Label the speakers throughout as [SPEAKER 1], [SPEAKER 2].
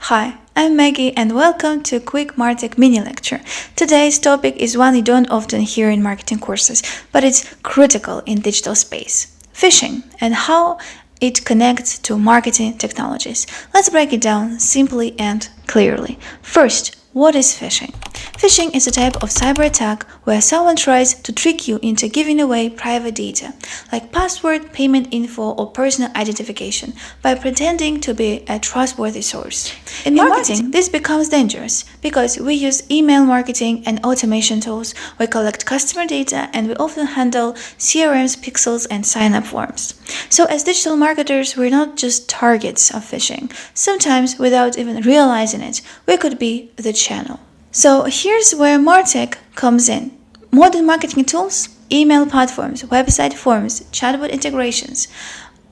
[SPEAKER 1] Hi, I'm Maggie and welcome to a quick MarTech mini lecture. Today's topic is one you don't often hear in marketing courses, but it's critical in digital space: phishing and how it connects to marketing technologies. Let's break it down simply and clearly. First, what is phishing? Phishing is a type of cyber attack where someone tries to trick you into giving away private data, like password, payment info, or personal identification, by pretending to be a trustworthy source. In marketing, this becomes dangerous because we use email marketing and automation tools, we collect customer data, and we often handle CRMs, pixels, and sign-up forms. So as digital marketers, we're not just targets of phishing. Sometimes, without even realizing it, we could be the channel. So here's where MarTech comes in. Modern marketing tools, email platforms, website forms, chatbot integrations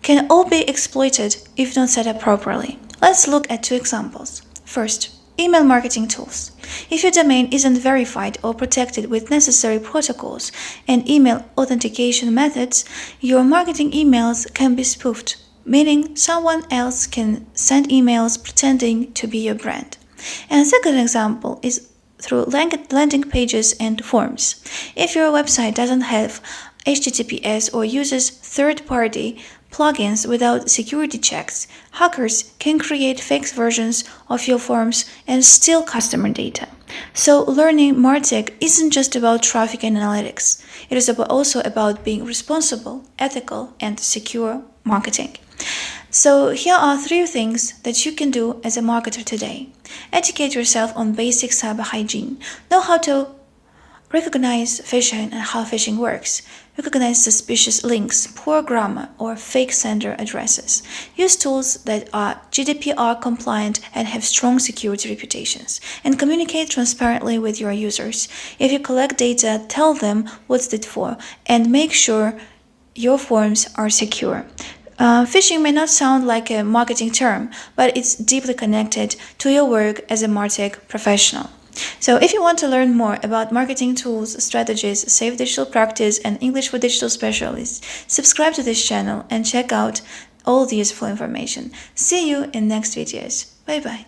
[SPEAKER 1] can all be exploited if not set up properly. Let's look at two examples. First, email marketing tools. If your domain isn't verified or protected with necessary protocols and email authentication methods, your marketing emails can be spoofed, meaning someone else can send emails pretending to be your brand. And a second example is through landing pages and forms. If your website doesn't have HTTPS or uses third-party plugins without security checks, hackers can create fake versions of your forms and steal customer data. So learning MarTech isn't just about traffic and analytics. It is also about being responsible, ethical, and secure marketing. So here are 3 things that you can do as a marketer today. Educate yourself on basic cyber hygiene. Know how to recognize phishing and how phishing works. Recognize suspicious links, poor grammar, or fake sender addresses. Use tools that are GDPR compliant and have strong security reputations. And communicate transparently with your users. If you collect data, tell them what's it for, and make sure your forms are secure. Phishing may not sound like a marketing term, but it's deeply connected to your work as a MarTech professional. So if you want to learn more about marketing tools, strategies, safe digital practice, and English for digital specialists, subscribe to this channel and check out all the useful information. See you in next videos. Bye bye.